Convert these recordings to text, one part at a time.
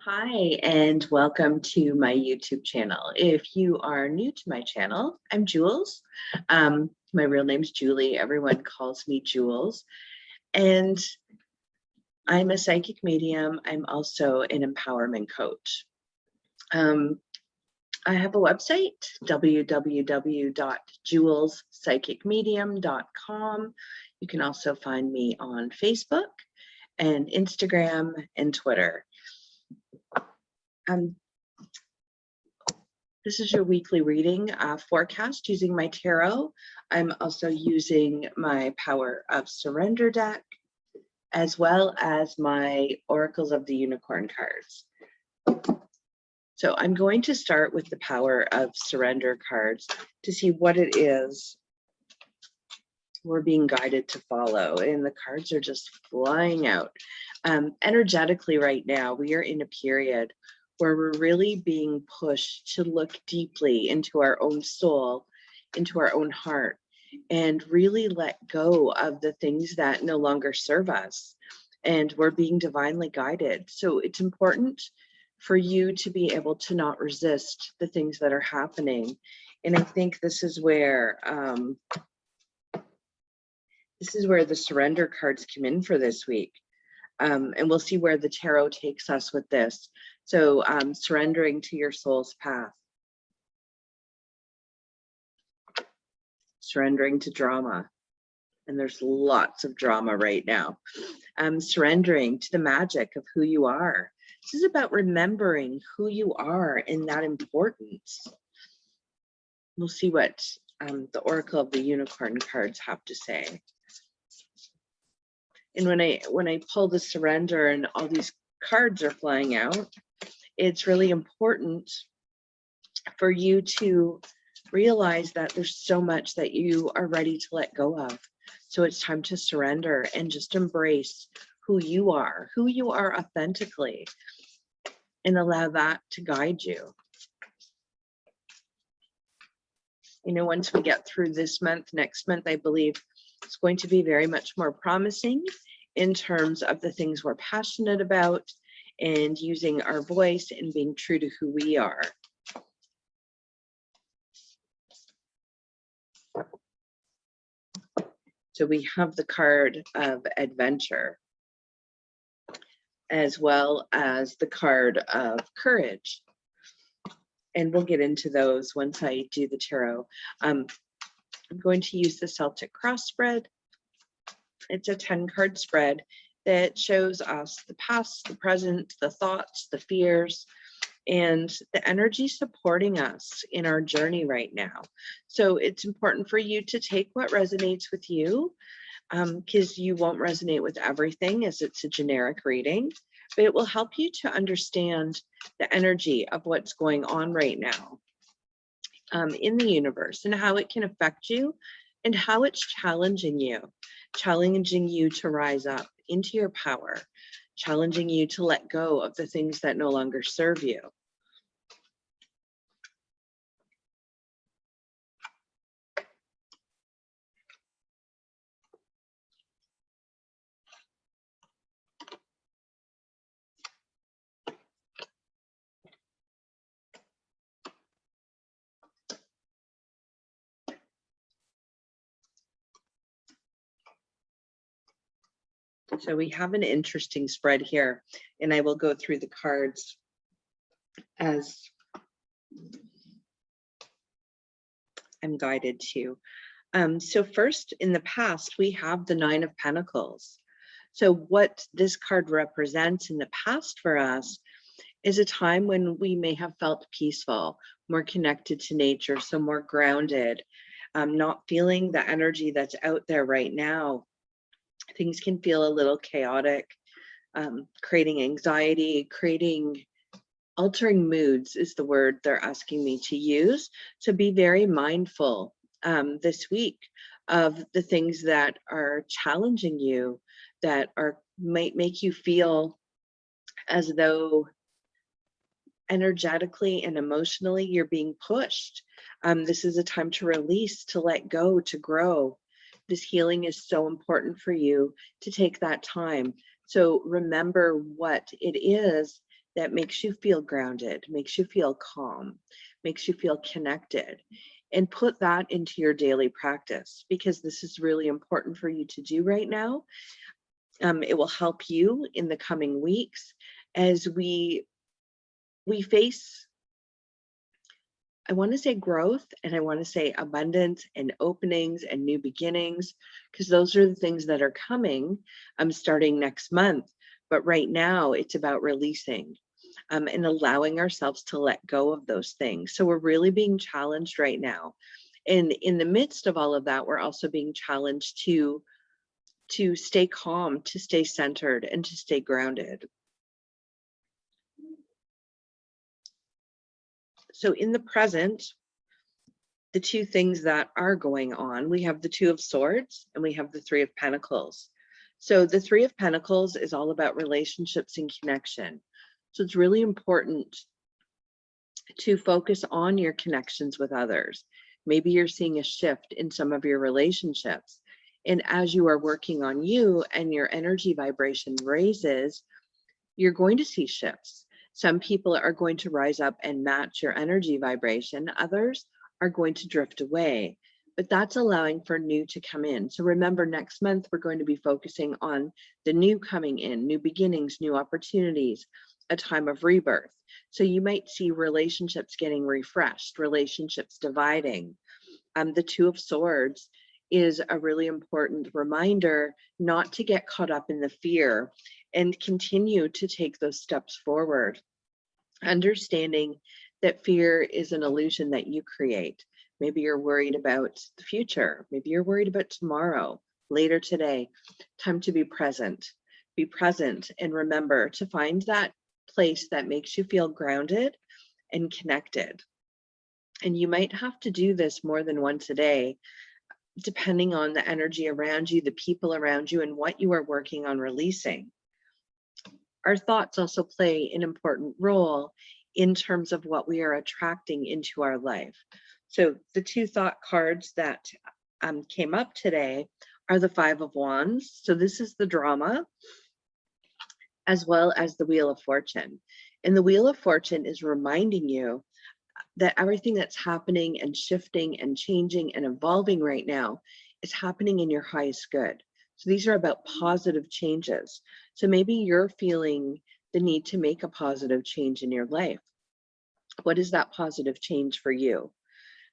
Hi, and welcome to my YouTube channel. If you are new to my channel, I'm Jules. My real name's Julie. Everyone calls me Jules. And I'm a psychic medium. I'm also an empowerment coach. I have a website, www.julespsychicmedium.com. You can also find me on Facebook and Instagram and Twitter. This is your weekly reading forecast using my tarot. I'm also using my Power of Surrender deck, as well as my Oracles of the Unicorn cards. So I'm going to start with the Power of Surrender cards to see what it is we're being guided to follow. And the cards are just flying out. Energetically right now, we are in a period where we're really being pushed to look deeply into our own soul, into our own heart, and really let go of the things that no longer serve us. And we're being divinely guided. So it's important for you to be able to not resist the things that are happening. And I think this is where the surrender cards come in for this week. And we'll see where the tarot takes us with this. So surrendering to your soul's path. Surrendering to drama. And there's lots of drama right now. Surrendering to the magic of who you are. This is about remembering who you are and that importance. We'll see what the Oracle of the Unicorn cards have to say. And when I pull the surrender and all these cards are flying out, it's really important for you to realize that there's so much that you are ready to let go of. So it's time to surrender and just embrace who you are authentically, and allow that to guide you. You know, once we get through this month, next month, I believe it's going to be very much more promising in terms of the things we're passionate about and using our voice and being true to who we are. So we have the card of adventure, as well as the card of courage. And we'll get into those once I do the tarot. I'm going to use the Celtic cross spread. It's a 10-card spread that shows us the past, the present, the thoughts, the fears, and the energy supporting us in our journey right now. So it's important for you to take what resonates with you, because you won't resonate with everything as it's a generic reading, but it will help you to understand the energy of what's going on right now in the universe and how it can affect you and how it's challenging you to rise up into your power, challenging you to let go of the things that no longer serve you. So we have an interesting spread here, and I will go through the cards as I'm guided to. So first, in the past, we have the Nine of Pentacles. So what this card represents in the past for us is a time when we may have felt peaceful, more connected to nature, so more grounded, not feeling the energy that's out there right now. Things can feel a little chaotic, creating anxiety, altering moods is the word they're asking me to use. So be very mindful this week of the things that are challenging you, that might make you feel as though energetically and emotionally you're being pushed. This is a time to release, to let go, to grow. This healing is so important for you to take that time. So remember what it is that makes you feel grounded, makes you feel calm, makes you feel connected, and put that into your daily practice, because this is really important for you to do right now. It will help you in the coming weeks as we face, I want to say growth, and I want to say abundance and openings and new beginnings, because those are the things that are coming starting next month. But right now, it's about releasing and allowing ourselves to let go of those things. So we're really being challenged right now. And in the midst of all of that, we're also being challenged to stay calm, to stay centered, and to stay grounded. So in the present, the two things that are going on, we have the Two of Swords and we have the Three of Pentacles. So the Three of Pentacles is all about relationships and connection. So it's really important to focus on your connections with others. Maybe you're seeing a shift in some of your relationships. And as you are working on you and your energy vibration raises, you're going to see shifts. Some people are going to rise up and match your energy vibration. Others are going to drift away, but that's allowing for new to come in. So remember, next month, we're going to be focusing on the new coming in, new beginnings, new opportunities, a time of rebirth. So you might see relationships getting refreshed, relationships dividing. The Two of Swords is a really important reminder not to get caught up in the fear and continue to take those steps forward. Understanding that fear is an illusion that you create. Maybe you're worried about the future. Maybe you're worried about tomorrow, later today. Time to be present. Be present and remember to find that place that makes you feel grounded and connected. And you might have to do this more than once a day, depending on the energy around you, the people around you, and what you are working on releasing. Our thoughts also play an important role in terms of what we are attracting into our life. So the two thought cards that came up today are the Five of Wands. So this is the drama, as well as the Wheel of Fortune. And the Wheel of Fortune is reminding you that everything that's happening and shifting and changing and evolving right now is happening in your highest good. So these are about positive changes. So maybe you're feeling the need to make a positive change in your life. What is that positive change for you?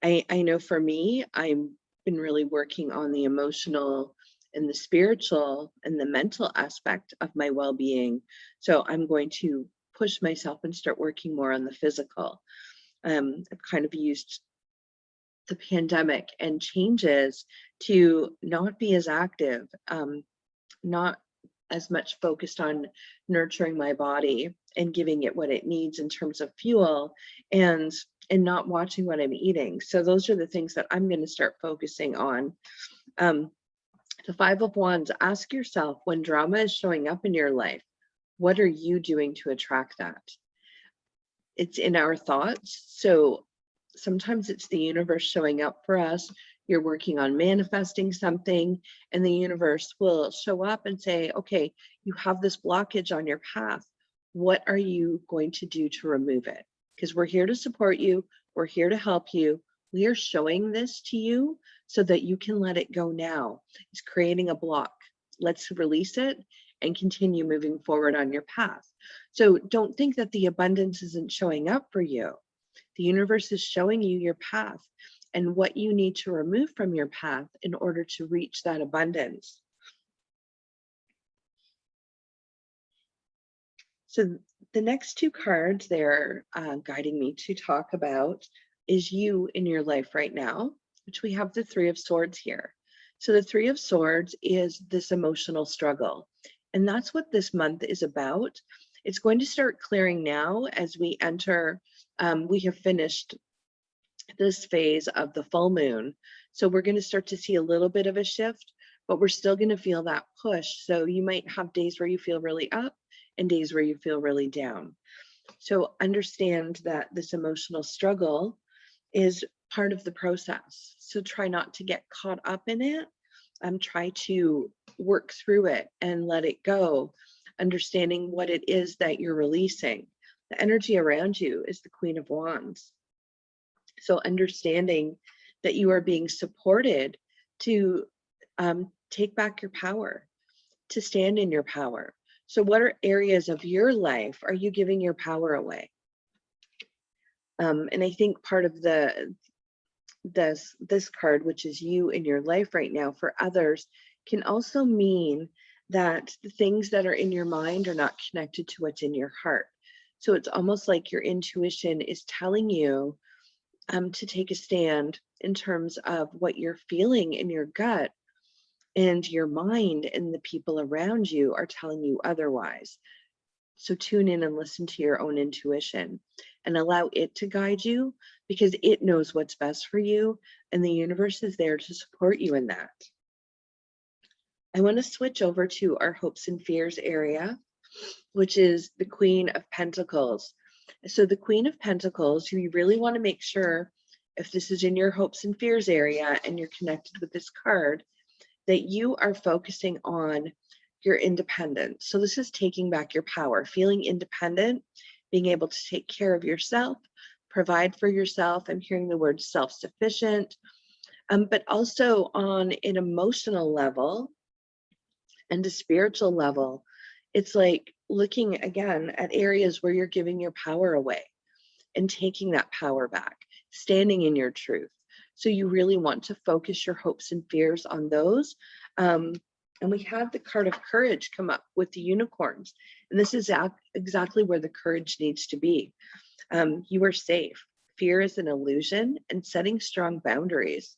I know for me, I've been really working on the emotional and the spiritual and the mental aspect of my well-being. So I'm going to push myself and start working more on the physical. I've kind of used the pandemic and changes to not be as active, not as much focused on nurturing my body and giving it what it needs in terms of fuel, and not watching what I'm eating. So those are the things that I'm going to start focusing on. The Five of Wands, ask yourself, when drama is showing up in your life, what are you doing to attract that? It's in our thoughts. So sometimes it's the universe showing up for us. You're working on manifesting something, and the universe will show up and say, okay, you have this blockage on your path. What are you going to do to remove it? Because we're here to support you. We're here to help you. We are showing this to you so that you can let it go now. It's creating a block. Let's release it and continue moving forward on your path. So don't think that the abundance isn't showing up for you. The universe is showing you your path and what you need to remove from your path in order to reach that abundance. So the next two cards they're guiding me to talk about is you in your life right now, which we have the Three of Swords here. So the Three of Swords is this emotional struggle. And that's what this month is about. It's going to start clearing now as we enter, we have finished this phase of the full moon. So we're going to start to see a little bit of a shift, but we're still going to feel that push. So you might have days where you feel really up and days where you feel really down. So understand that this emotional struggle is part of the process. So try not to get caught up in it. Try to work through it and let it go, understanding what it is that you're releasing. The energy around you is the Queen of Wands. So understanding that you are being supported to take back your power, to stand in your power. So what are areas of your life are you giving your power away? And I think part of this card, which is you in your life right now, for others, can also mean that the things that are in your mind are not connected to what's in your heart. So it's almost like your intuition is telling you to take a stand in terms of what you're feeling in your gut, and your mind and the people around you are telling you otherwise. So tune in and listen to your own intuition and allow it to guide you, because it knows what's best for you, and the universe is there to support you in that. I want to switch over to our hopes and fears area, which is the Queen of Pentacles. So the Queen of Pentacles, you really want to make sure, if this is in your hopes and fears area and you're connected with this card, that you are focusing on your independence. So this is taking back your power, feeling independent, being able to take care of yourself, provide for yourself. I'm hearing the word self-sufficient, but also on an emotional level and a spiritual level. It's like looking again at areas where you're giving your power away and taking that power back, standing in your truth. So you really want to focus your hopes and fears on those. And we have the card of courage come up with the unicorns. And this is exactly where the courage needs to be. You are safe. Fear is an illusion, and setting strong boundaries.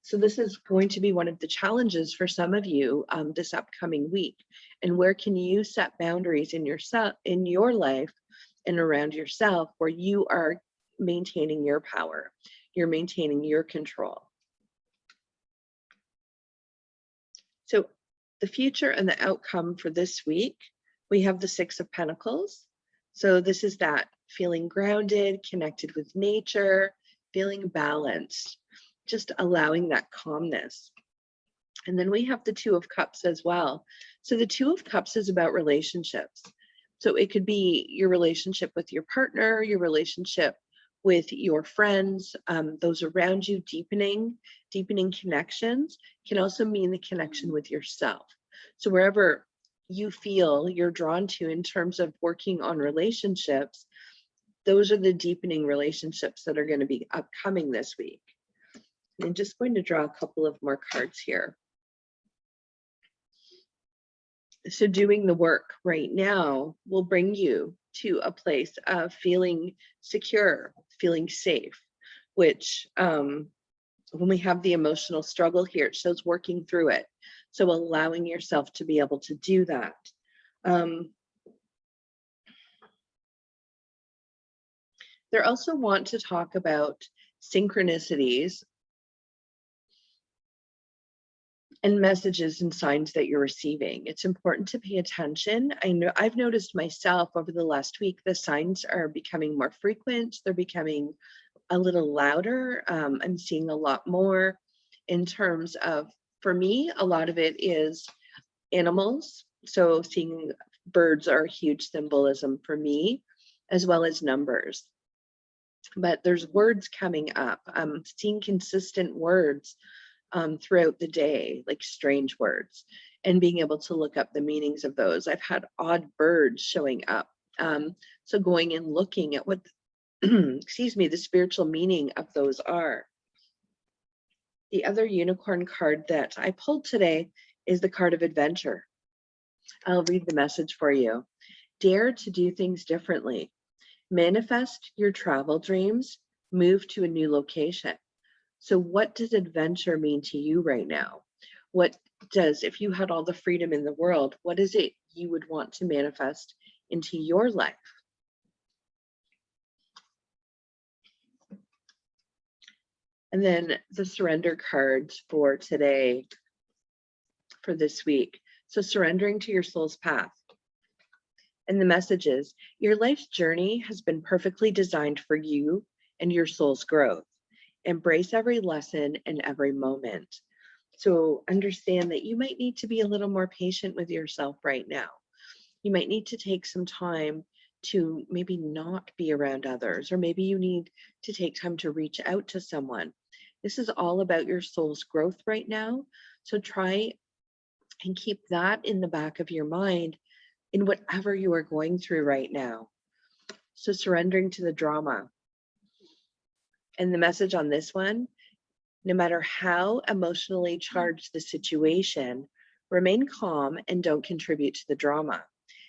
So this is going to be one of the challenges for some of you this upcoming week. And where can you set boundaries in your life and around yourself, where you are maintaining your power, you're maintaining your control. So the future and the outcome for this week, we have the Six of Pentacles. So this is that feeling grounded, connected with nature, feeling balanced, just allowing that calmness. And then we have the Two of Cups as well. So the Two of Cups is about relationships. So it could be your relationship with your partner, your relationship with your friends, those around you, deepening connections. Can also mean the connection with yourself. So wherever you feel you're drawn to in terms of working on relationships, those are the deepening relationships that are going to be upcoming this week. I'm just going to draw a couple of more cards here. So doing the work right now will bring you to a place of feeling secure, feeling safe, which when we have the emotional struggle here, it shows working through it. So allowing yourself to be able to do that. They also want to talk about synchronicities and messages and signs that you're receiving. It's important to pay attention. I know I've noticed myself over the last week, the signs are becoming more frequent. They're becoming a little louder. I'm seeing a lot more in terms of, for me, a lot of it is animals. So seeing birds are a huge symbolism for me, as well as numbers. But there's words coming up. I'm seeing consistent words throughout the day, like strange words, and being able to look up the meanings of those. I've had odd birds showing up. So going and looking at what, excuse me, the spiritual meaning of those are. The other unicorn card that I pulled today is the card of adventure. I'll read the message for you. Dare to do things differently. Manifest your travel dreams. Move to a new location. So what does adventure mean to you right now? What does, if you had all the freedom in the world, what is it you would want to manifest into your life? And then the surrender cards for today, for this week. So surrendering to your soul's path. And the message is, your life's journey has been perfectly designed for you and your soul's growth. Embrace every lesson and every moment. So understand that you might need to be a little more patient with yourself right now. You might need to take some time to maybe not be around others, or maybe you need to take time to reach out to someone. This is all about your soul's growth right now. So try and keep that in the back of your mind in whatever you are going through right now. So surrendering to the drama. And the message on this one, no matter how emotionally charged the situation, remain calm and don't contribute to the drama.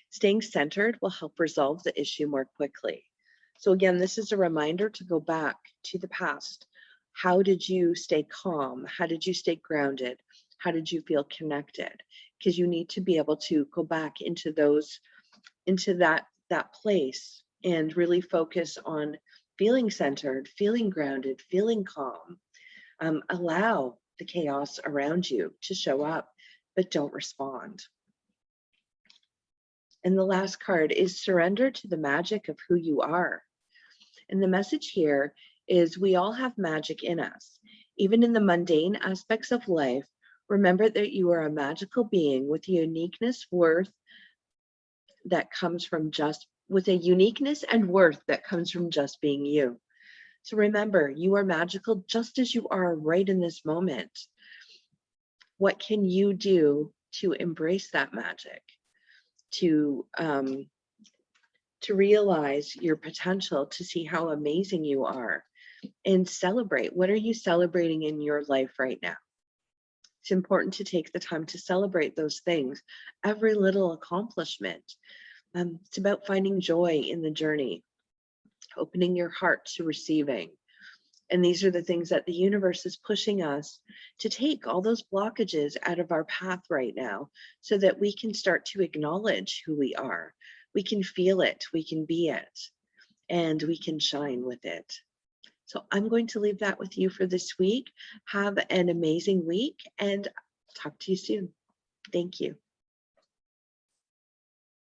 Staying centered will help resolve the issue more quickly. So again, this is a reminder to go back to the past. How did you stay calm? How did you stay grounded? How did you feel connected? Because you need to be able to go back into that place and really focus on feeling centered, feeling grounded, feeling calm. Allow the chaos around you to show up, but don't respond. And the last card is surrender to the magic of who you are. And the message here is we all have magic in us. Even in the mundane aspects of life, remember that you are a magical being with a uniqueness and worth that comes from just being you. So remember, you are magical just as you are right in this moment. What can you do to embrace that magic? To realize your potential, to see how amazing you are, and celebrate. What are you celebrating in your life right now? It's important to take the time to celebrate those things, every little accomplishment. It's about finding joy in the journey, opening your heart to receiving. And these are the things that the universe is pushing us to take all those blockages out of our path right now so that we can start to acknowledge who we are. We can feel it, we can be it, and we can shine with it. So I'm going to leave that with you for this week. Have an amazing week and talk to you soon. Thank you.